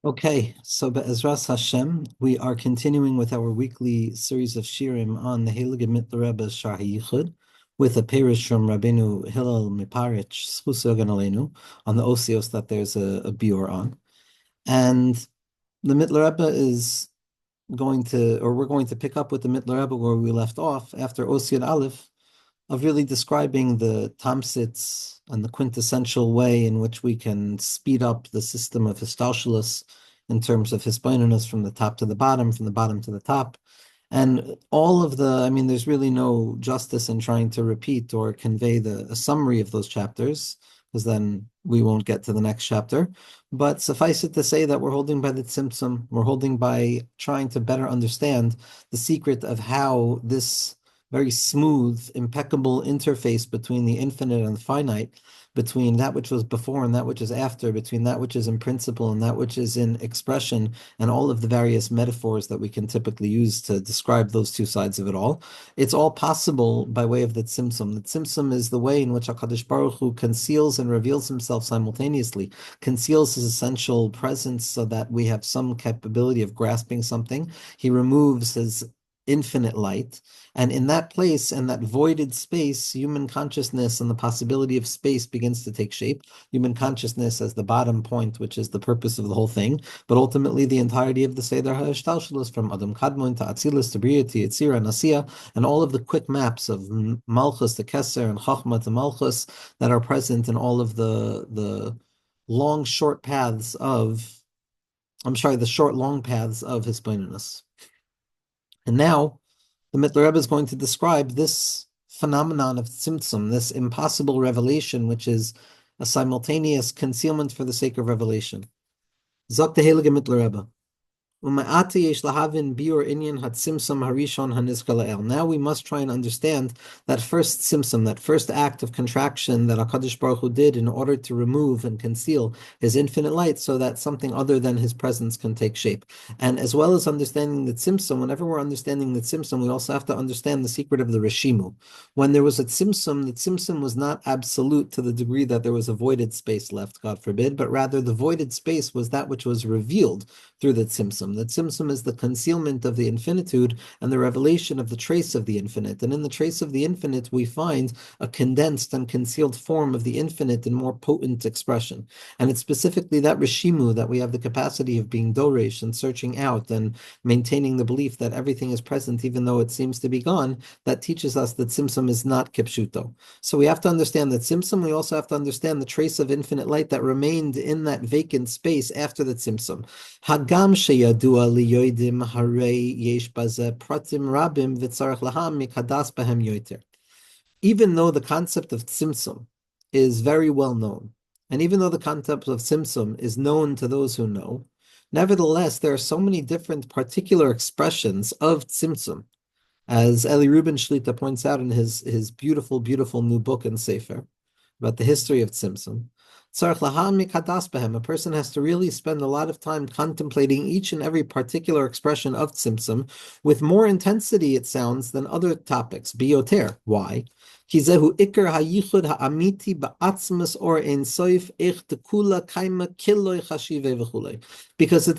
Okay, so Be'ezras Hashem, we are continuing with our weekly series of shirim on the Heilige Mitteler Rebbe's Shaar HaYichud, with a parish from Rabbeinu Hillel Miparich, Zchus Yogan Aleinu, on the Osios that there's a biur on. And the Mitteler Rebbe is we're going to pick up with the Mitteler Rebbe where we left off after Osiyat Aleph, of really describing the tamsits and the quintessential way in which we can speed up the system of histalshelus in terms of hisbonenus from the top to the bottom, from the bottom to the top. And all of there's really no justice in trying to repeat or convey a summary of those chapters, because then we won't get to the next chapter. But suffice it to say that we're holding by the Tzimtzum, we're holding by trying to better understand the secret of how this very smooth, impeccable interface between the infinite and the finite, between that which was before and that which is after, between that which is in principle and that which is in expression, and all of the various metaphors that we can typically use to describe those two sides of it all. It's all possible by way of the Tzimtzum. The Tzimtzum is the way in which HaKadosh Baruch Hu conceals and reveals himself simultaneously, conceals his essential presence so that we have some capability of grasping something. He removes his infinite light. And in that place, in that voided space, human consciousness and the possibility of space begins to take shape. Human consciousness as the bottom point, which is the purpose of the whole thing, but ultimately the entirety of the Seder HaHishtalshelus, from Adam Kadmon to Atzilus to Bria to Yetzirah and Asiya, and all of the quick maps of Malchus to Keser and Chachma to Malchus that are present in all of the long, short paths of, the short, long paths of Hisbonenus. And now, the Mitteler Rebbe is going to describe this phenomenon of Tzimtzum, this impossible revelation, which is a simultaneous concealment for the sake of revelation. Zok the Heilige Mitteler Rebbe. Now we must try and understand that first tzimtzum, that first act of contraction that HaKadosh Baruch Hu did in order to remove and conceal his infinite light so that something other than his presence can take shape. And as well as understanding the tzimtzum, whenever we're understanding the tzimtzum, we also have to understand the secret of the reshimu. When there was a tzimtzum, the tzimtzum was not absolute to the degree that there was a voided space left, God forbid, but rather the voided space was that which was revealed through the Tzimtzum. The Tzimtzum is the concealment of the infinitude and the revelation of the trace of the infinite. And in the trace of the infinite, we find a condensed and concealed form of the infinite in more potent expression. And it's specifically that Rishimu that we have the capacity of being Doresh and searching out and maintaining the belief that everything is present, even though it seems to be gone, that teaches us that Tzimtzum is not Kipshuto. So we have to understand that Tzimtzum, we also have to understand the trace of infinite light that remained in that vacant space after the Tzimtzum. Hagam sheyadua liyoidim harei yesh baze pratim rabim v'tzarech laham mikadas behem yoter. Even though the concept of tzimtzum is very well known, and even though the concept of tzimtzum is known to those who know, nevertheless, there are so many different particular expressions of tzimtzum, as Eli Rubin Shlita points out in his beautiful, beautiful new book and sefer about the history of tzimtzum. A person has to really spend a lot of time contemplating each and every particular expression of tzimtzum with more intensity, it sounds, than other topics. Bioter. Why? Because it's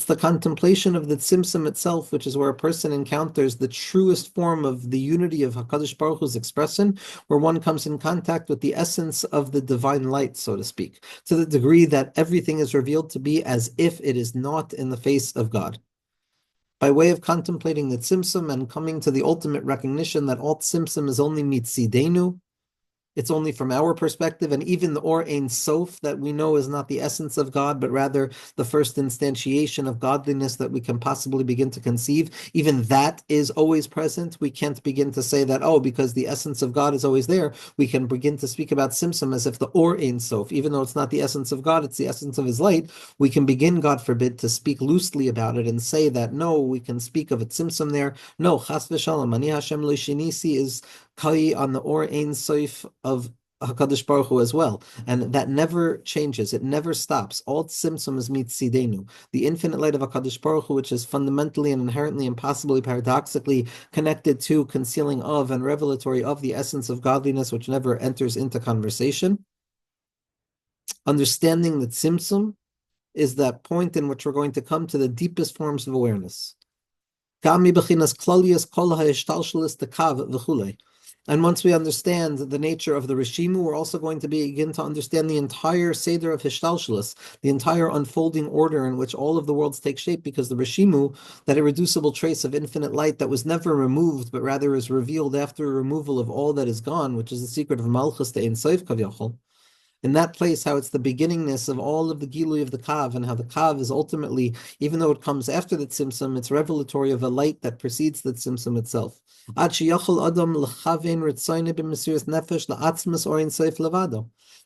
the contemplation of the tzimtzum itself, which is where a person encounters the truest form of the unity of HaKadosh Baruch Hu's expression, where one comes in contact with the essence of the divine light, so to speak, to the degree that everything is revealed to be as if it is not in the face of God. By way of contemplating the tzimtzum and coming to the ultimate recognition that all tzimtzum is only mitzidenu, it's only from our perspective, and even the Or Ein Sof that we know is not the essence of God, but rather the first instantiation of godliness that we can possibly begin to conceive. Even that is always present. We can't begin to say that, because the essence of God is always there, we can begin to speak about Tzimtzum as if the Or Ein Sof, even though it's not the essence of God, it's the essence of His light, we can begin, God forbid, to speak loosely about it and say that, no, we can speak of a Tzimtzum there. No, Chas v'Shalom, Ani Hashem Lo Shinisi is Kai on the Or Ein Sof of HaKadosh Baruch Hu as well. And that never changes. It never stops. All tzimtzum is mitzidenu. The infinite light of HaKadosh Baruch Hu, which is fundamentally and inherently and possibly paradoxically connected to concealing of and revelatory of the essence of godliness, which never enters into conversation. Understanding the tzimtzum is that point in which we're going to come to the deepest forms of awareness. And once we understand the nature of the Rishimu, we're also going to begin to understand the entire Seder of Hishtalshalis, the entire unfolding order in which all of the worlds take shape, because the Rishimu, that irreducible trace of infinite light that was never removed, but rather is revealed after removal of all that is gone, which is the secret of Malchus to Ein Sof Kavyachol. In that place, how it's the beginningness of all of the Gilui of the Kav, and how the Kav is ultimately, even though it comes after the Tzimtzum, it's revelatory of a light that precedes the Tzimtzum itself.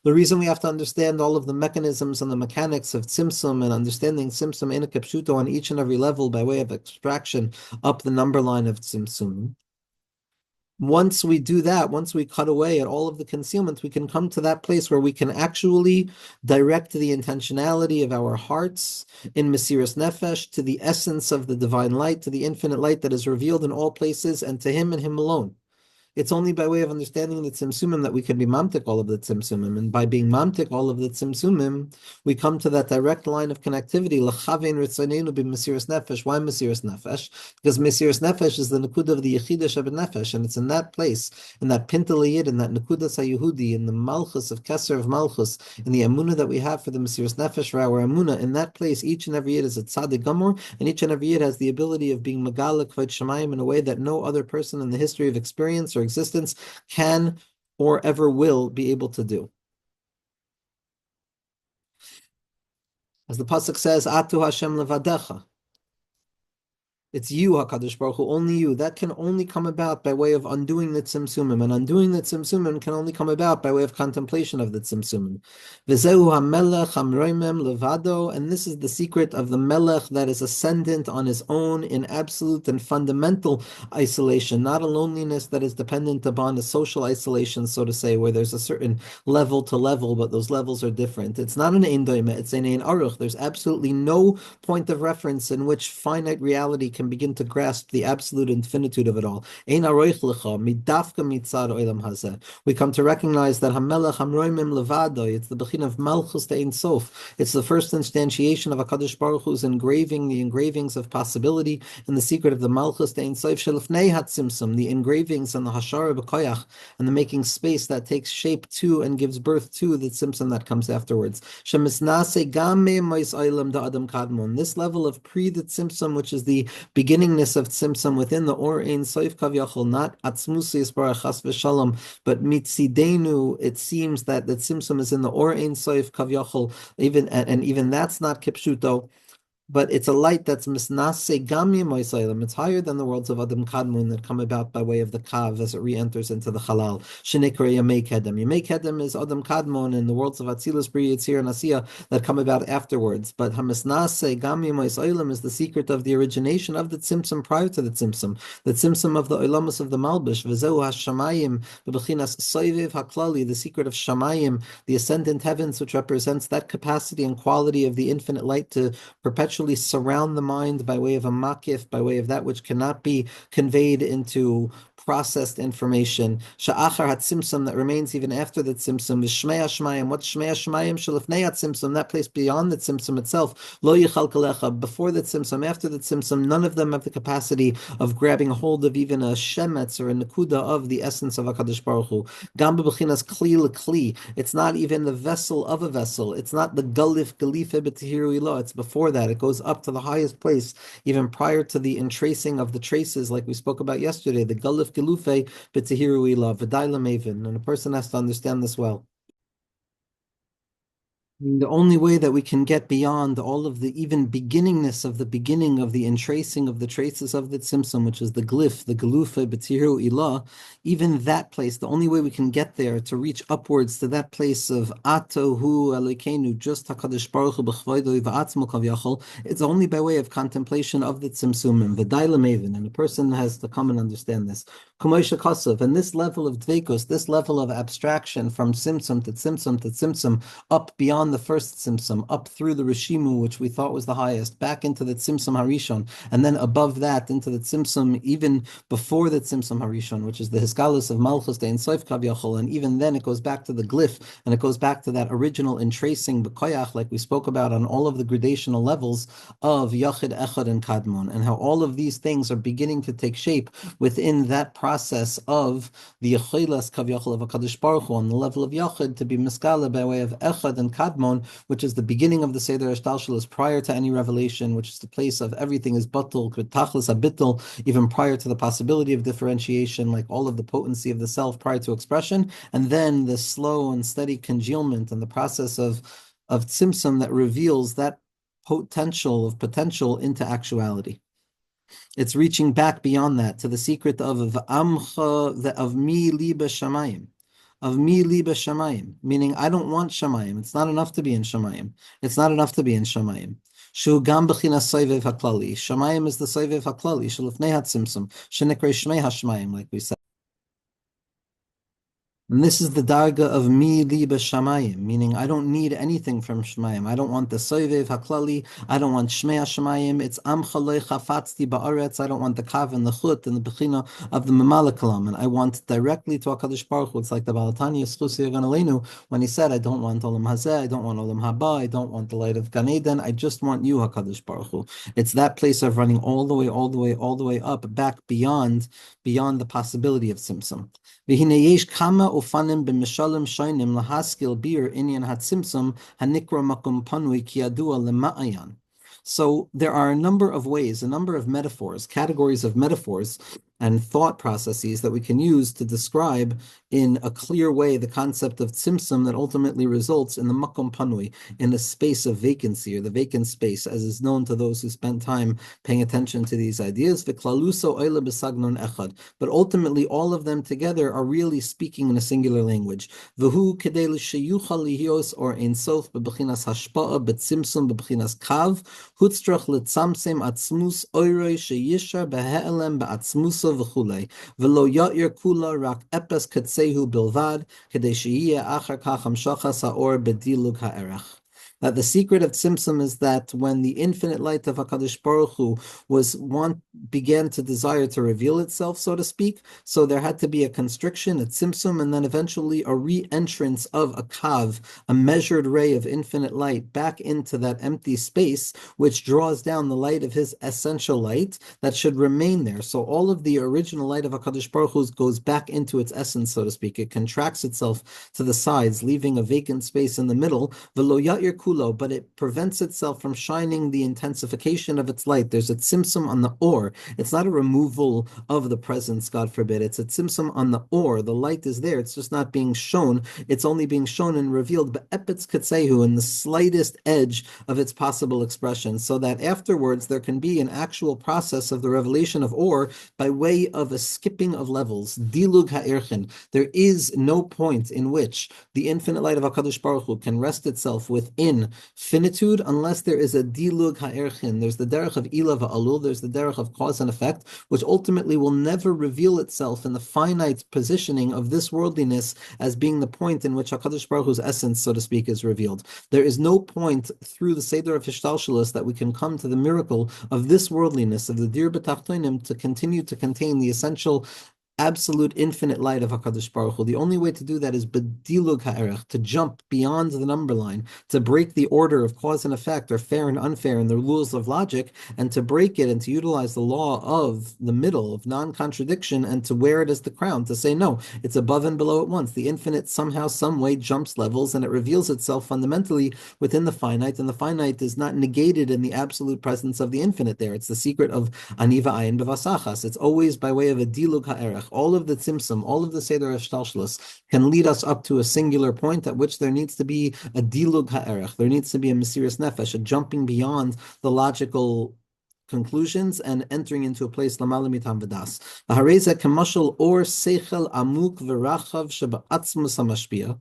The reason we have to understand all of the mechanisms and the mechanics of Tzimtzum, and understanding Tzimtzum in a Kipshuto on each and every level by way of abstraction up the number line of Tzimtzum. Once we do that, once we cut away at all of the concealments, we can come to that place where we can actually direct the intentionality of our hearts in Mesiras Nefesh to the essence of the divine light, to the infinite light that is revealed in all places, and to Him and Him alone. It's only by way of understanding the Tzimtzumim that we can be mamtik all of the Tzimtzumim. And by being mamtik all of the Tzimtzumim, we come to that direct line of connectivity. L'chavein ritzonenu b'mesiras nefesh. Why mesiras nefesh? Because mesiras nefesh is the nekuda of the Yechidah Sheben Nefesh. And it's in that place, in that Pintel Yid, in that nekuda HaYichud, in the Malchus of Keser of Malchus, in the Emunah that we have for the mesiras nefesh, for our Emunah, in that place, each and every Yid is a tzaddik gamor, and each and every Yid has the ability of being megala kvod shamayim in a way that no other person in the history of experience or existence can or ever will be able to do. As the pasuk says, Atu Hashem levadecha. It's you, HaKadosh Baruch Hu, only you. That can only come about by way of undoing the Tzimtzumim, and undoing the Tzimtzumim can only come about by way of contemplation of the Tzimtzumim. V'zehu HaMelech HaMroimem Levado, and this is the secret of the Melech that is ascendant on his own in absolute and fundamental isolation, not a loneliness that is dependent upon a social isolation, so to say, where there's a certain level to level, but those levels are different. It's not an Ein Doime, it's an Ein Aruch. There's absolutely no point of reference in which finite reality can begin to grasp the absolute infinitude of it all. We come to recognize that Hamelech Hamroimim Levado, it's the Bechin of Malchus to Ein Sof. It's the first instantiation of HaKadosh Baruch Hu's engraving, the engravings of possibility, and the secret of the Malchus to Ein Sof Shelifnei HaTzimtzum, the engravings and the Shaar b'koyach, and the making space that takes shape to and gives birth to the Tzimtzum that comes afterwards. Shemisnase Game Mois Oilam da Adam Kadmon. This level of pre the Tzimtzum, which is the beginningness of Tzimtzum within the Or Ein Sof Kavyachol, not Atzmusi Yisbarach Chas v'Shalom, but Mitzidenu, it seems that the Tzimtzum is in the Or Ein Sof Kavyachol, even that's not Kipshuto. But it's a light that's misnase gamim moisayim. It's higher than the worlds of Adam Kadmon that come about by way of the Kav as it re-enters into the Halal. Shenekra Yamei Kedem. Yamei Kedem is Adam Kadmon in the worlds of Atzilus, Bri, Yitzir, and Asiya that come about afterwards. But Hamisnase gamim moisayim is the secret of the origination of the Tzimtzum prior to the Tzimtzum of the Olamus of the Malbish. V'zehu Hashamayim b'bechinas soiviv haklali, the secret of Shamayim, the ascendant heavens, which represents that capacity and quality of the infinite light to perpetually surround the mind by way of a makif, by way of that which cannot be conveyed into processed information. Sha'achar HaTzimtzum, that remains even after the Tzimtzum. V'shmei HaShemayim, what Shmei HaShemayim shelifnei HaTzimtzum, that place beyond the Tzimtzum itself. Lo yichal kalecha, before the Tzimtzum, after the Tzimtzum, none of them have the capacity of grabbing hold of even a shemetz or a nekuda of the essence of HaKadosh Baruch Hu. Gam b'bechinas kli l'kli, it's not even the vessel of a vessel. It's not the galif galife b'tihiru ilo. It's before that. It goes up to the highest place, even prior to the entracing of the traces, like we spoke about yesterday, the galif gelufe b'tihiru ila v'daila maven, and a person has to understand this well. The only way that we can get beyond all of the even beginningness of the beginning of the entracing of the traces of the Tzimtzum, which is the glyph, the gelufe b'tihiru ilah, even that place, the only way we can get there to reach upwards to that place of Ato Hu Elokeinu, just HaKadosh Baruch Hu b'chvoidoi v'atzmo kavyachol, it's only by way of contemplation of the Tzimtzumim, the Daila Maven, and a person has to come and understand this. Kumoisha Kosov, and this level of dveikus, this level of abstraction from Tzimtzum to Tzimtzum to Tzimtzum, up beyond the first Tzimtzum, up through the Rishimu, which we thought was the highest, back into the Tzimtzum Harishon, and then above that into the Tzimtzum, even before the Tzimtzum Harishon, which is the Hiskalus of Malchus de Ensoif Kavyachol, and even then it goes back to the glyph, and it goes back to that original entracing B'koyach, like we spoke about on all of the gradational levels of Yachid, Echad, and Kadmon, and how all of these things are beginning to take shape within that process of the Yechilas Kavyachol of HaKadosh Baruch Hu on the level of Yachid to be Miskala by way of Echad and Kadmon, which is the beginning of the Seder Hashtalshalos prior to any revelation, which is the place of everything is Batul, Tachlis Abitul, even prior to the possibility of differentiation, like all of the potency of the self prior to expression, and then the slow and steady congealment and the process of Tzimtzum that reveals that potential into actuality. It's reaching back beyond that to the secret of Amcha, of mi liba shamayim. Of mi liba shamayim, meaning I don't want shamayim. It's not enough to be in shamayim. It's not enough to be in shamayim. Shu gam b'chinas soivev haklali. Shamayim is the soivev haklali. Shalifnei hatzimtzum. Shenikre shmei hashamayim, like we said. And this is the darga of mi liba shamayim, meaning I don't need anything from shamayim. I don't want the soivev haklali. I don't want shmei shamayim. It's amcha loy chafatzti ba'aretz. I don't want the kav and the chut and the bechina of the memalakalam. And I want directly to HaKadosh Baruch Hu. It's like the Balatanya Schusi Yagan Aleinu when he said, I don't want olam hazeh. I don't want olam haba. I don't want the light of Gan Eden. I just want you, HaKadosh Baruch Hu. It's that place of running all the way up, back beyond the possibility of Tzimtzum. V'hine yesh kama ufanim b'mishalim shaynim lahaskil bir inyan hatzimtzum hanikra makum panui ki yadua lema'ayan. So there are a number of ways, a number of metaphors, categories of metaphors and thought processes that we can use to describe in a clear way the concept of tzimtzum that ultimately results in the makom panui, in the space of vacancy or the vacant space, as is known to those who spend time paying attention to these ideas. V'klaluso oila b'sagnon echad. But ultimately, all of them together are really speaking in a singular language. V'hu kedei l'sheyuchal lihios or ein sof b'b'chinas hashpa'a b'tzimtzum b'b'chinas kav hutztrach l'tzamsem atzmus oiroi sheyishar b'he'elem b'atzmuso v'chulei v'lo ya'ir kula rak epes ketsehu bilvad kedei sheyiyeh achar kach hamshachas ha'or b'dilug ha'erach. That the secret of Tzimtzum is that when the infinite light of HaKadosh Baruch Hu began to desire to reveal itself, so to speak, so there had to be a constriction, a Tzimtzum, and then eventually a re-entrance of a kav, a measured ray of infinite light back into that empty space, which draws down the light of his essential light that should remain there. So all of the original light of HaKadosh Baruch Hu goes back into its essence, so to speak. It contracts itself to the sides, leaving a vacant space in the middle, but it prevents itself from shining the intensification of its light. There's a tzimtzum on the or. It's not a removal of the presence, God forbid. It's a tzimtzum on the or. The light is there. It's just not being shown. It's only being shown and revealed, but epitz katsehu, in the slightest edge of its possible expression, so that afterwards there can be an actual process of the revelation of or by way of a skipping of levels. Dilug ha'erchen. There is no point in which the infinite light of HaKadosh Baruch Hu can rest itself within finitude unless there is a dilug ha'erchin. There's the derech of ilah va'alul, there's the derech of cause and effect, which ultimately will never reveal itself in the finite positioning of this worldliness as being the point in which HaKadosh Baruch Hu's essence, so to speak, is revealed. There is no point through the Seder of Hishtalshalos that we can come to the miracle of this worldliness, of the Dir B'Tachtonim, to continue to contain the essential absolute infinite light of HaKadosh Baruch Hu. The only way to do that is bedilug ha'erech, to jump beyond the number line, to break the order of cause and effect, or fair and unfair, and the rules of logic, and to break it and to utilize the law of the middle, of non-contradiction, and to wear it as the crown, to say, no, it's above and below at once. The infinite somehow, some way jumps levels, and it reveals itself fundamentally within the finite, and the finite is not negated in the absolute presence of the infinite there. It's the secret of aniva ayin b'vasachas. It's always by way of a dilug ha'erech. All of the tzimtzum, all of the Seder Hashtalshalos can lead us up to a singular point at which there needs to be a dilug ha'erech. There needs to be a mesirus nefesh, a jumping beyond the logical conclusions and entering into a place lamala mitam v'das. V'hareza kamashal or seichel amuk v'rachav sheba'atzmus hamashpia.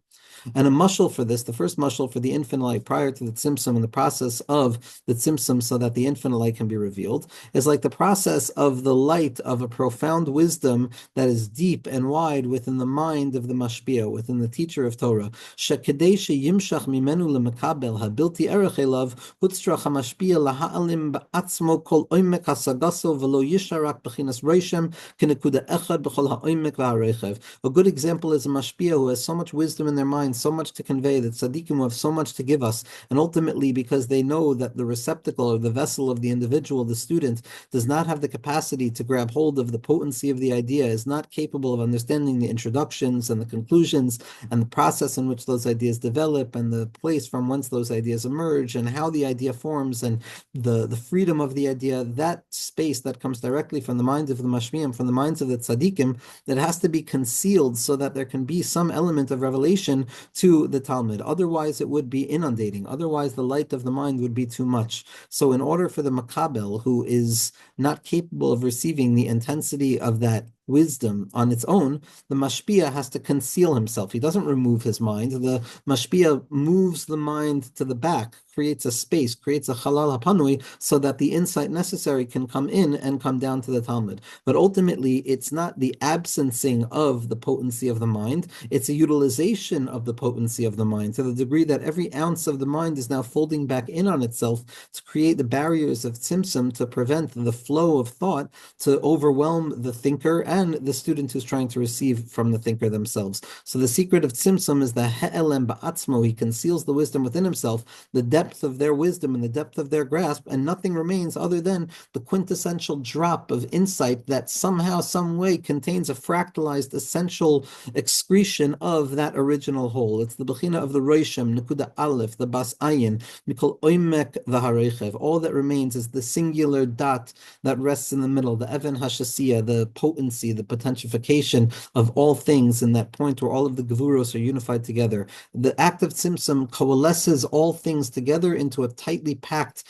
And a mashal for this, the first mashal for the infinite light prior to the tzimtzum and the process of the tzimtzum so that the infinite light can be revealed, is like the process of the light of a profound wisdom that is deep and wide within the mind of the mashpia, within the teacher of Torah. Shekedei sheyimshach mimenu lemekabel habilti erech elav hutzrach hamashpia laha'alim ba'atzmo kol oimek hasagaso v'lo yisharak b'chinas roishem kenekuda echad b'chol ha'oimek v'harechev. A good example is a mashpia who has so much wisdom in their mind, so much to convey, that tzaddikim who have so much to give us, and ultimately because they know that the receptacle or the vessel of the individual, the student, does not have the capacity to grab hold of the potency of the idea, is not capable of understanding the introductions and the conclusions and the process in which those ideas develop and the place from whence those ideas emerge and how the idea forms and the freedom of the idea, that space that comes directly from the minds of the mashmiim, from the minds of the tzaddikim, that has to be concealed so that there can be some element of revelation to the Talmud. Otherwise, it would be inundating. Otherwise, the light of the mind would be too much. So in order for the makabel, who is not capable of receiving the intensity of that wisdom on its own, the mashpia has to conceal himself. He doesn't remove his mind. The mashpia moves the mind to the back, creates a space, creates a halal hapanui, so that the insight necessary can come in and come down to the Talmud. But ultimately, it's not the absencing of the potency of the mind, it's a utilization of the potency of the mind, to the degree that every ounce of the mind is now folding back in on itself to create the barriers of tzimtzum, to prevent the flow of thought, to overwhelm the thinker and the student who's trying to receive from the thinker themselves. So the secret of tzimtzum is the he'elem ba'atzmo. He conceals the wisdom within himself, the depth of their wisdom and the depth of their grasp, and nothing remains other than the quintessential drop of insight that somehow, some way contains a fractalized essential excretion of that original whole. It's the bechina of the roishem, nekuda aleph, the bas ayin, mikol oimek v'harechev. All that remains is the singular dot that rests in the middle, the even hashasiya, the potency, the potentification of all things in that point where all of the gevuros are unified together. The act of tzimtzum coalesces all things together into a tightly packed,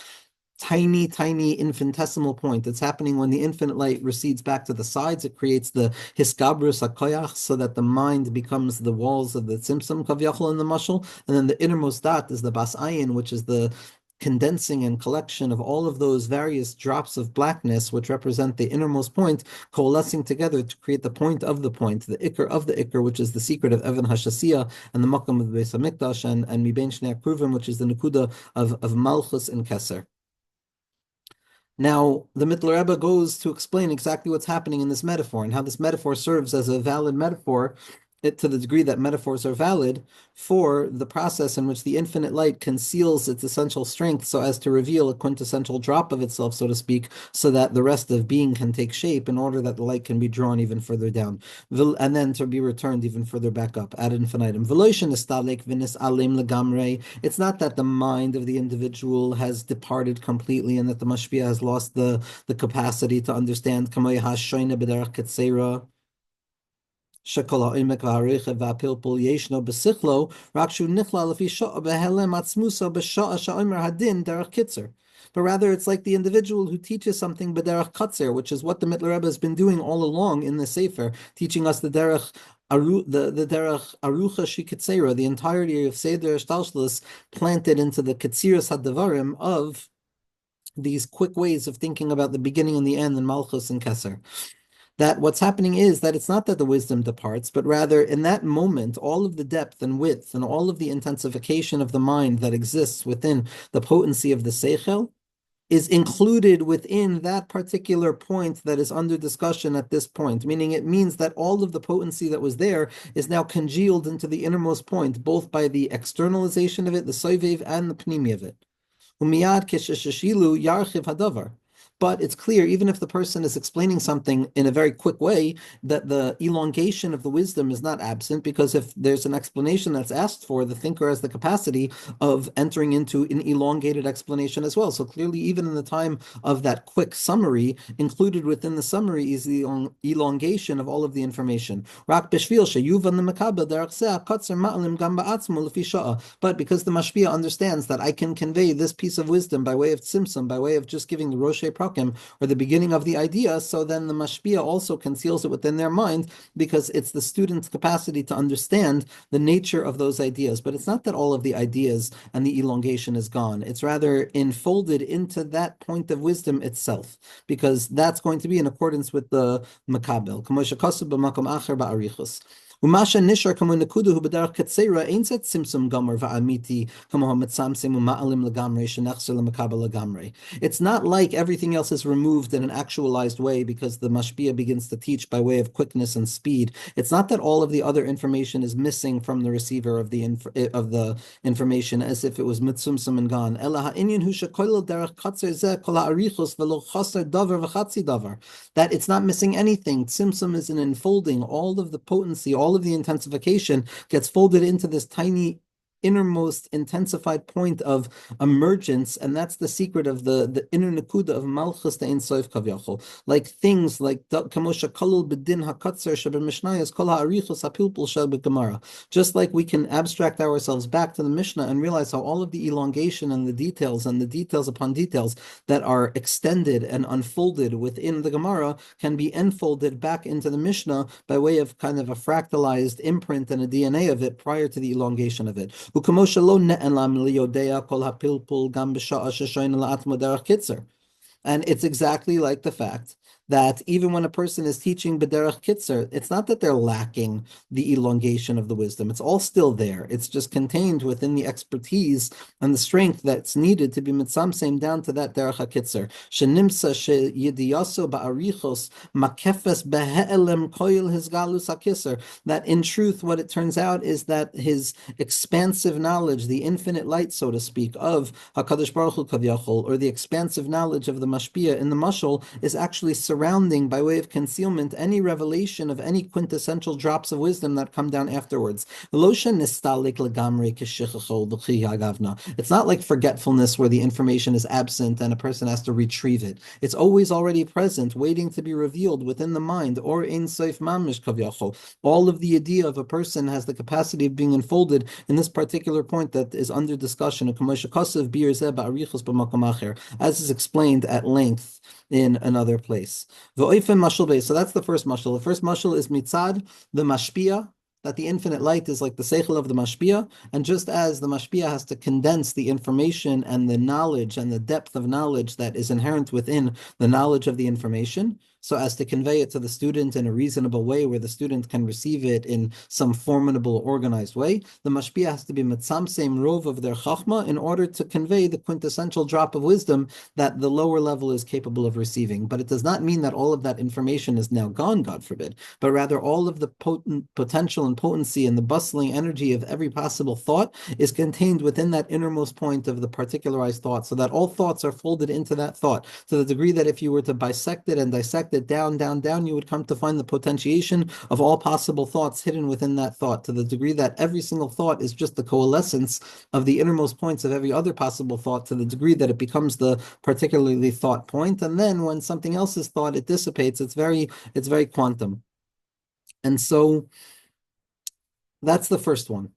tiny, tiny infinitesimal point. It's happening when the infinite light recedes back to the sides. It creates the hiskabrus hakoyach, so that the mind becomes the walls of the tzimtzum kavyachol in the mushal, and then the innermost dot is the bas ayin, which is the condensing and collection of all of those various drops of blackness, which represent the innermost point, coalescing together to create the point, the ikr, which is the secret of Evan Hashasiya and the Makam of the Beis HaMikdash, and Mibein Shnei Akruvim, which is the Nekuda of Malchus and Keser. Now, the Mitteler Rebbe goes to explain exactly what's happening in this metaphor and how this metaphor serves as a valid metaphor, to the degree that metaphors are valid, for the process in which the infinite light conceals its essential strength so as to reveal a quintessential drop of itself, so to speak, so that the rest of being can take shape in order that the light can be drawn even further down, and then to be returned even further back up ad infinitum. It's not that the mind of the individual has departed completely and that the mashpia has lost the capacity to understand. Shekola oimek v'harechev v'apilpul yeshno b'sichlo rakshu nichla lefi sha'a behelem atzmusa b'sha'a sha'omer hadin derech kitzer. But rather, it's like the individual who teaches something b'derech katzer, which is what the Mitteler Rebbe has been doing all along in the Sefer, teaching us the derech derech arucha shikitzera, the entirety of Seder Shtalshlis, planted into the ketziras hadavarim of these quick ways of thinking about the beginning and the end in Malchus and Keser. That what's happening is that it's not that the wisdom departs, but rather in that moment, all of the depth and width and all of the intensification of the mind that exists within the potency of the seichel is included within that particular point that is under discussion at this point, meaning it means that all of the potency that was there is now congealed into the innermost point, both by the externalization of it, the soivev, and the pnimi of it. Umiyad kesheshishilu yarchiv hadavar. But it's clear, even if the person is explaining something in a very quick way, that the elongation of the wisdom is not absent, because if there's an explanation that's asked for, the thinker has the capacity of entering into an elongated explanation as well. So clearly, even in the time of that quick summary, included within the summary is the elongation of all of the information. But because the mashpia understands that I can convey this piece of wisdom by way of tzimtzum, by way of just giving the Roshei Prakut, Psukim, or the beginning of the idea, so then the mashpia also conceals it within their mind because it's the student's capacity to understand the nature of those ideas. But it's not that all of the ideas and the elongation is gone. It's rather enfolded into that point of wisdom itself, because that's going to be in accordance with the makabel. ומה שנשאר כמו נקודה הוא בדרך קצרה, אין זה צמצום גמר ואמיתי, כמו המצמצם ומעלים לגמרי, שנחזר למקבל לגמרי. It's not like everything else is removed in an actualized way because the mashpia begins to teach by way of quickness and speed. It's not that all of the other information is missing from the receiver of the information as if it was mitzumsum and gone. Ela ha'inyan hu shekoil derech katzer zeh kol ha'arichos v'lo chaser davar v'chatzi davar. That it's not missing anything. Tzimtzum is an enfolding. All of the potency, all of the intensification gets folded into this tiny innermost intensified point of emergence, and that's the secret of the inner nakuda of malchus the ein sof kavyachol. Like things like kamosha kalul bedin hakatzer shebemishnayos kol ha'arichos hapilpul shel begemara. Just like we can abstract ourselves back to the Mishnah and realize how all of the elongation and the details upon details that are extended and unfolded within the Gemara can be enfolded back into the Mishnah by way of kind of a fractalized imprint and a DNA of it prior to the elongation of it. וכמו שלא נעלם ליודע כל הפלפול גם בשעה ששיינה לעצמו דרך קיצר. And it's exactly like the fact that even when a person is teaching b'derech kitzer, it's not that they're lacking the elongation of the wisdom. It's all still there. It's just contained within the expertise and the strength that's needed to be mitzamsem down to that derech ha-kitzer. Shenimsa sheyidiyaso ba'arichos makefes behe'elem koil hizgalus ha-kitzer. That in truth, what it turns out is that his expansive knowledge, the infinite light, so to speak, of HaKadosh Baruch Hu Kavyachol, or the expansive knowledge of the mashpia in the mashal, is actually surrounding by way of concealment any revelation of any quintessential drops of wisdom that come down afterwards. It's not like forgetfulness where the information is absent and a person has to retrieve it. It's always already present, waiting to be revealed within the mind, or in Seif Mamish Kavyachol. All of the idea of a person has the capacity of being enfolded in this particular point that is under discussion, as is explained at length in another place. So that's the first mashal. The first mashal is mitzad, the mashpia, that the infinite light is like the seichel of the mashpia, and just as the mashpia has to condense the information and the knowledge and the depth of knowledge that is inherent within the knowledge of the information, so as to convey it to the student in a reasonable way where the student can receive it in some formidable, organized way, the mashpia has to be mitzamsem rov of their chachma in order to convey the quintessential drop of wisdom that the lower level is capable of receiving. But it does not mean that all of that information is now gone, God forbid, but rather all of the potential and potency and the bustling energy of every possible thought is contained within that innermost point of the particularized thought, so that all thoughts are folded into that thought, to the degree that if you were to bisect it and dissect it down, you would come to find the potentiation of all possible thoughts hidden within that thought, to the degree that every single thought is just the coalescence of the innermost points of every other possible thought, to the degree that it becomes the particularly thought point. And then when something else is thought, it dissipates. It's very quantum. And so that's the first one,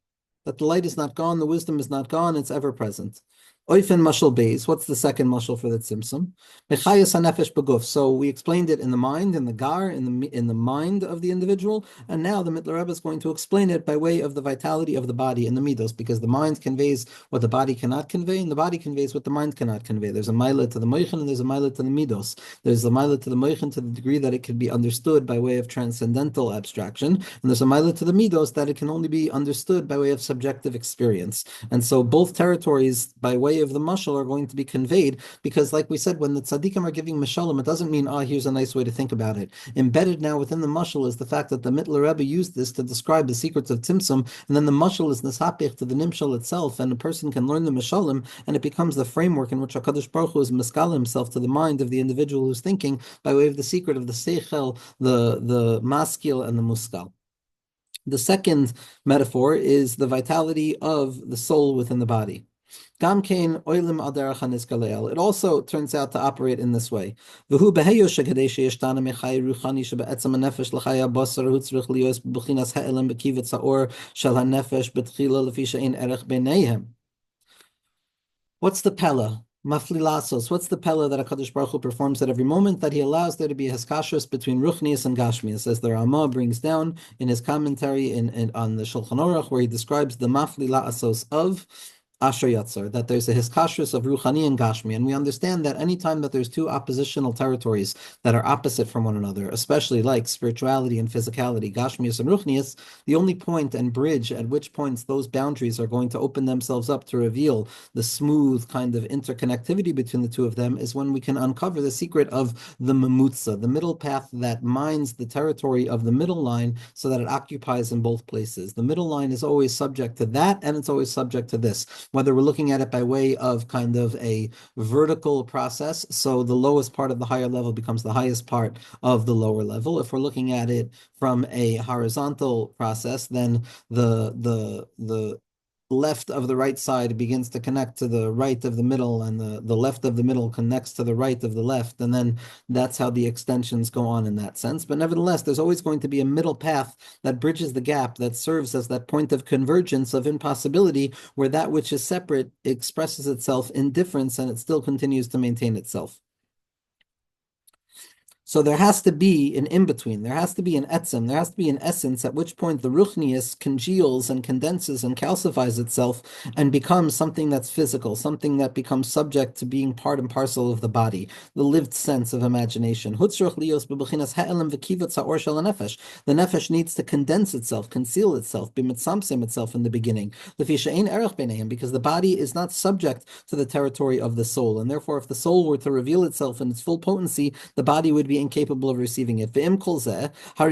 that the light is not gone, the wisdom is not gone, it's ever present. Oifen mashal beis. What's the second mashal for the tzimtzum? Mechayas hanefesh beguf. So we explained it in the mind, in the gar, in the mind of the individual, and now the Mitteler Rebbe is going to explain it by way of the vitality of the body in the midos, because the mind conveys what the body cannot convey, and the body conveys what the mind cannot convey. There's a mila to the moichin, and there's a mila to the midos. There's a mila to the moichin to the degree that it can be understood by way of transcendental abstraction, and there's a mila to the midos that it can only be understood by way of subjective experience. And so both territories, by way of the mashal, are going to be conveyed, because like we said, when the tzaddikim are giving mashalim, it doesn't mean, here's a nice way to think about it. Embedded now within the mashal is the fact that the Mitteler Rebbe used this to describe the secrets of Tzimtzum, and then the mashal is nesapich to the nimshal itself, and a person can learn the mashalim, and it becomes the framework in which HaKadosh Baruch Hu is miskal himself to the mind of the individual who's thinking by way of the secret of the seichel, the maskil, and the muskal. The second metaphor is the vitality of the soul within the body. It also turns out to operate in this way. What's the pella? Maflilasos. What's the pella that HaKadosh Baruch Hu performs at every moment? That he allows there to be hiskashrus between ruchnius and gashmius, as the Ramah brings down in his commentary on the Shulchan Aruch, where he describes the maflilasos of Asher Yatzar, that there's a hiskashrus of Ruchani and Gashmi, and we understand that anytime that there's two oppositional territories that are opposite from one another, especially like spirituality and physicality, Gashmius and Ruchnius, the only point and bridge at which points those boundaries are going to open themselves up to reveal the smooth kind of interconnectivity between the two of them is when we can uncover the secret of the Mamutza, the middle path that mines the territory of the middle line so that it occupies in both places. The middle line is always subject to that, and it's always subject to this, whether we're looking at it by way of kind of a vertical process, so the lowest part of the higher level becomes the highest part of the lower level. If we're looking at it from a horizontal process, then the left of the right side begins to connect to the right of the middle, and the left of the middle connects to the right of the left, and then that's how the extensions go on in that sense. But nevertheless, there's always going to be a middle path that bridges the gap, that serves as that point of convergence of impossibility, where that which is separate expresses itself in difference, and it still continues to maintain itself. So there has to be an in-between. There has to be an etzem. There has to be an essence at which point the ruchnius congeals and condenses and calcifies itself and becomes something that's physical, something that becomes subject to being part and parcel of the body, the lived sense of imagination. The nefesh needs to condense itself, conceal itself, be mitzamtzem itself in the beginning, because the body is not subject to the territory of the soul, and therefore if the soul were to reveal itself in its full potency, the body would be incapable of receiving it. But nevertheless, the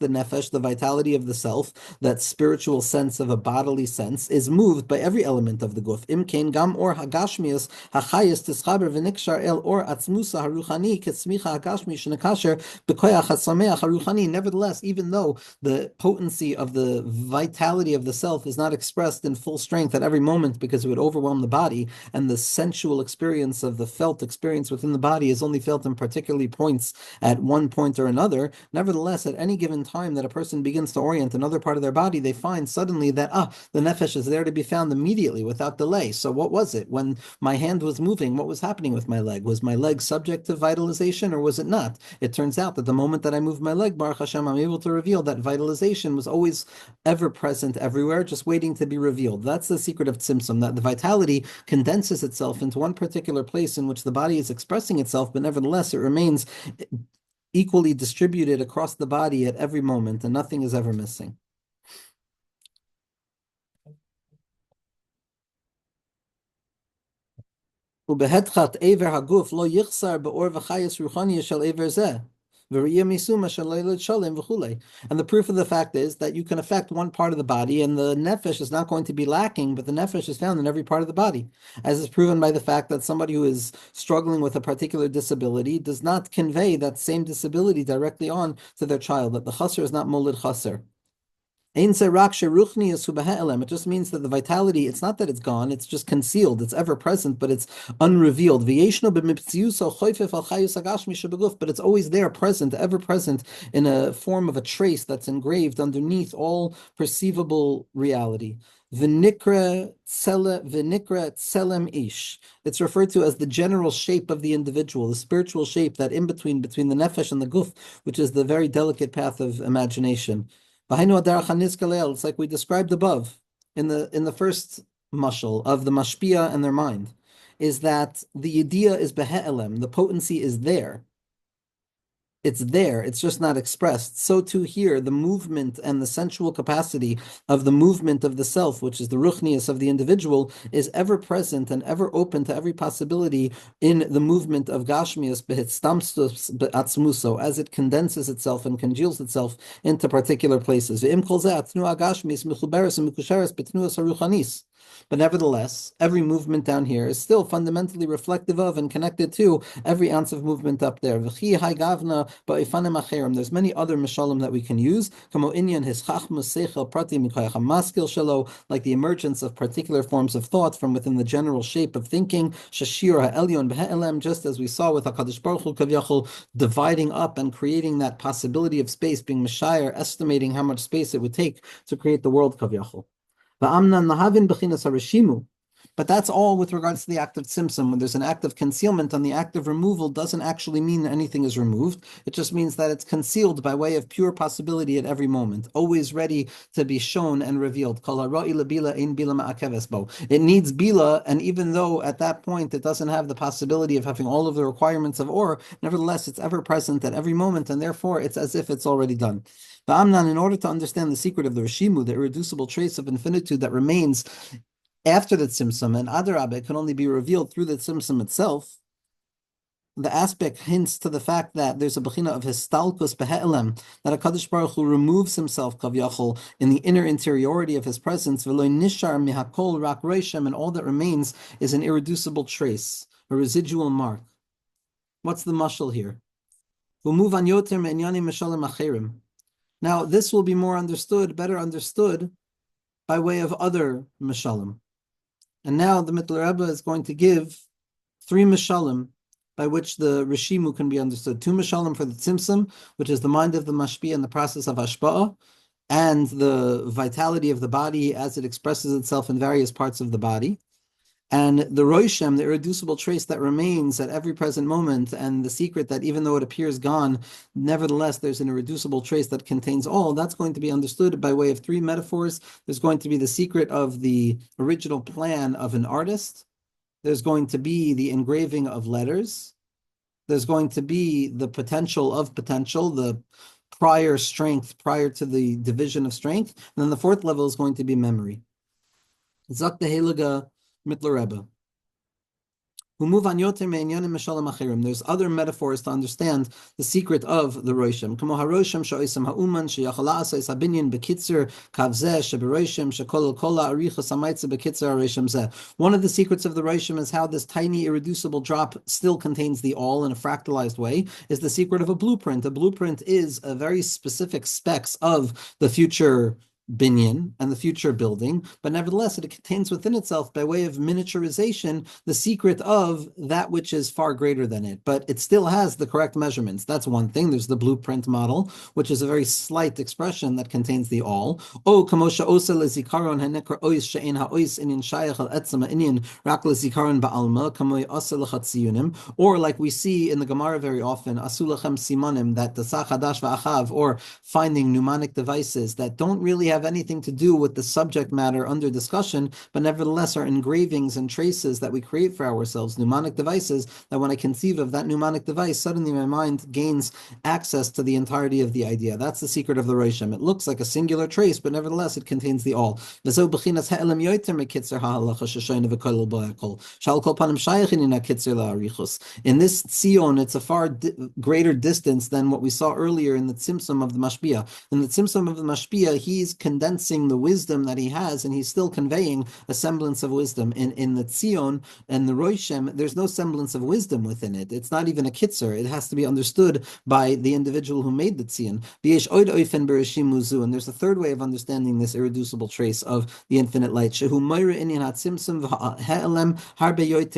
nefesh, the vitality of the self, that spiritual sense of a bodily sense, is moved by every element of the guf. Gam or hagashmius hachayis tischaber v'nikshar el or atzmusa haruchani kesmicha hagashmi shenekasher b'koyach hasameach haruchani. Nevertheless, even though the potency of the vitality of the self is not expressed in full strength at every moment because it would overwhelm the body, and the sensual experience of the felt experience within the body is only felt in particularly points at one point or another, nevertheless, at any given time that a person begins to orient another part of their body, they find suddenly that, the nefesh is there to be found immediately without delay. So what was it? When my hand was moving, what was happening with my leg? Was my leg subject to vitalization or was it not? It turns out that the moment that I moved my leg, Baruch Hashem, I'm able to reveal that vitalization was always ever present everywhere, just waiting to be revealed. That's the secret of Tzimtzum, that the vitality condenses itself into one particular place in which the body is expressing itself, but nevertheless it remains equally distributed across the body at every moment, and nothing is ever missing. And the proof of the fact is that you can affect one part of the body and the nefesh is not going to be lacking, but the nefesh is found in every part of the body, as is proven by the fact that somebody who is struggling with a particular disability does not convey that same disability directly on to their child, that the chaser is not molid chaser. It just means that the vitality, it's not that it's gone, it's just concealed, it's ever present, but it's unrevealed. But it's always there, present, ever present, in a form of a trace that's engraved underneath all perceivable reality. V'nikra tselem ish. It's referred to as the general shape of the individual, the spiritual shape, that in between the nefesh and the guf, which is the very delicate path of imagination. It's like we described above in the first mashal of the mashpia and their mind, is that the idea is behe'elem, the potency is there. It's there, it's just not expressed. So too here, the movement and the sensual capacity of the movement of the self, which is the ruchnius of the individual, is ever present and ever open to every possibility in the movement of gashmius behitztamstus be'atzmuso, as it condenses itself and congeals itself into particular places. But nevertheless, every movement down here is still fundamentally reflective of and connected to every ounce of movement up there. There's many other mishalim that we can use, like the emergence of particular forms of thought from within the general shape of thinking, just as we saw with HaKadosh Baruch Hu Kavyachol dividing up and creating that possibility of space, being Mashayar, estimating how much space it would take to create the world Kavyachol. But that's all with regards to the act of tzimtzum. When there's an act of concealment, and the act of removal doesn't actually mean anything is removed. It just means that it's concealed by way of pure possibility at every moment, always ready to be shown and revealed. It needs bila, and even though at that point it doesn't have the possibility of having all of the requirements of or, nevertheless it's ever present at every moment, and therefore it's as if it's already done. Amnan, in order to understand the secret of the Rishimu, the irreducible trace of infinitude that remains after the Tzimtzum, and Adarabah, it can only be revealed through the Tzimtzum itself. The aspect hints to the fact that there's a bechina of histalkus behe'elem, that HaKadosh Baruch Hu removes himself, kavyachol, in the inner interiority of his presence, v'lo nishar mihakol rak roishem, and all that remains is an irreducible trace, a residual mark. What's the mashal here? V'muvan yoter me'inyanim meshalem acherim. Now, this will be better understood by way of other mishalim. And now the Mitteler Rebbe is going to give 3 mishalim by which the Rishimu can be understood. 2 mishalim for the Tzimtzum, which is the mind of the mashpia and the process of hashpa'ah, and the vitality of the body as it expresses itself in various parts of the body. And the Roishem, the irreducible trace that remains at every present moment, and the secret that even though it appears gone, nevertheless there's an irreducible trace that contains all, that's going to be understood by way of 3 metaphors. There's going to be the secret of the original plan of an artist. There's going to be the engraving of letters. There's going to be the potential of potential, the prior strength prior to the division of strength. And then the 4th level is going to be memory. Zak the Heilige Mitteler Rebbe. There's other metaphors to understand the secret of the Roshim. One of the secrets of the Roshim is how this tiny irreducible drop still contains the all in a fractalized way, is the secret of a blueprint. A blueprint is a very specific specs of the future binyan and the future building, but nevertheless it contains within itself, by way of miniaturization, the secret of that which is far greater than it, but it still has the correct measurements. That's one thing. There's the blueprint model, which is a very slight expression that contains the all. Or like we see in the Gemara very often, asulachem simanim, that the sachadash va'achav, or finding mnemonic devices that don't really have anything to do with the subject matter under discussion, but nevertheless are engravings and traces that we create for ourselves, mnemonic devices, that when I conceive of that mnemonic device, suddenly my mind gains access to the entirety of the idea. That's the secret of the Roshim. It looks like a singular trace, but nevertheless it contains the all. In this Tzion, it's a far greater distance than what we saw earlier in the Tzimtzum of the Mashpia. In the Tzimtzum of the Mashpia, he's condensing the wisdom that he has, and he's still conveying a semblance of wisdom. In the Tzion and the Roishem, there's no semblance of wisdom within it. It's not even a kitzer. It has to be understood by the individual who made the Tzion. And there's a third way of understanding this irreducible trace of the infinite light,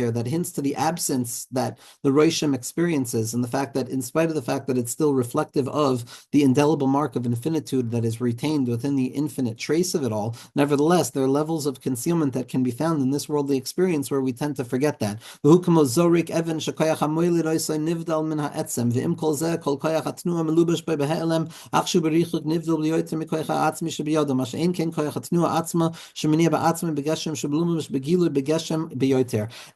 that hints to the absence that the Roishem experiences, and the fact that in spite of the fact that it's still reflective of the indelible mark of infinitude that is retained within the infinite trace of it all, nevertheless, there are levels of concealment that can be found in this worldly experience where we tend to forget that.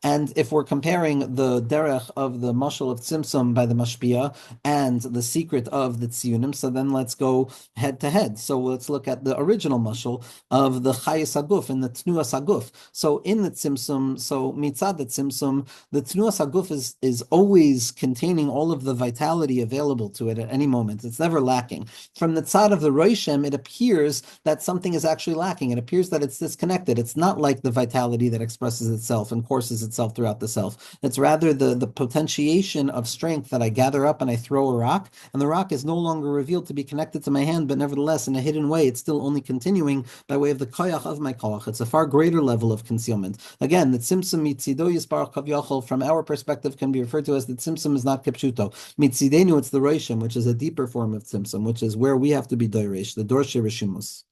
And if we're comparing the derech of the mashal of Tzimtzum by the mashpia and the secret of the tziyunim, so then let's go head to head. So let's look at the original mashal of the chayis haguf and the tnuas haguf. So in the Tzimtzum, so mitzad the Tzimtzum, the tnuas haguf is always containing all of the vitality available to it at any moment. It's never lacking. From the tzad of the Roishem, it appears that something is actually lacking. It appears that it's disconnected. It's not like the vitality that expresses itself and courses itself throughout the self. It's rather the potentiation of strength that I gather up and I throw a rock, and the rock is no longer revealed to be connected to my hand, but nevertheless, in a hidden way, it's still only continuing by way of the koyach of my koyach. It's a far greater level of concealment. Again, the tzimtzum mitzido yisbarach kavyachol, from our perspective, can be referred to as the tzimtzum is not kipshuto. Mitzidenu, it's the roishim, which is a deeper form of tzimtzum, which is where we have to be doirish, the dorshe rishimus.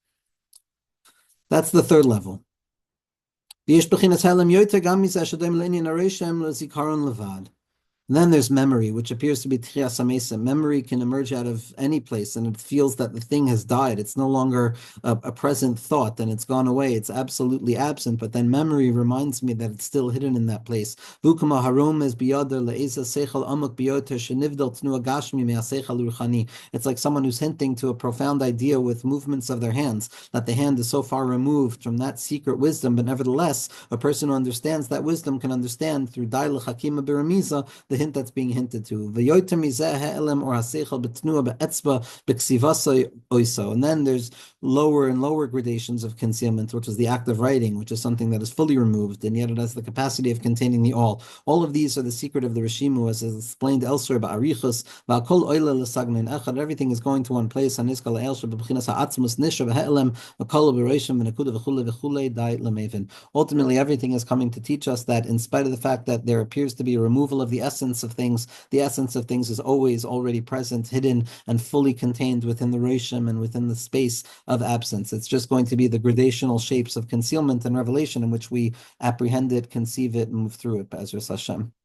That's the third level. ויש בחינת הלם יותר גם מזה שדומה לעניין הרשם לזיכרון לבד. And then there's memory, which appears to be tchiyas hamesa. Memory can emerge out of any place, and it feels that the thing has died. It's no longer a present thought, and it's gone away. It's absolutely absent. But then memory reminds me that it's still hidden in that place. Vukama harom is biyader le'eza seichel amuk biyoter shenivdal tnu agashmi me'aseichel ruchani. It's like someone who's hinting to a profound idea with movements of their hands, that the hand is so far removed from that secret wisdom. But nevertheless, a person who understands that wisdom can understand through daila chakima biramiza the hint that's being hinted to. And then there's lower and lower gradations of concealment, which is the act of writing, which is something that is fully removed, and yet it has the capacity of containing the all. All of these are the secret of the Rishimu, as is explained elsewhere by Arichus. Everything is going to one place. Ultimately, everything is coming to teach us that in spite of the fact that there appears to be a removal of the essence of things, the essence of things is always already present, hidden, and fully contained within the Rishim and within the space of absence. It's just going to be the gradational shapes of concealment and revelation in which we apprehend it, conceive it, and move through it, Be'ezras Hashem.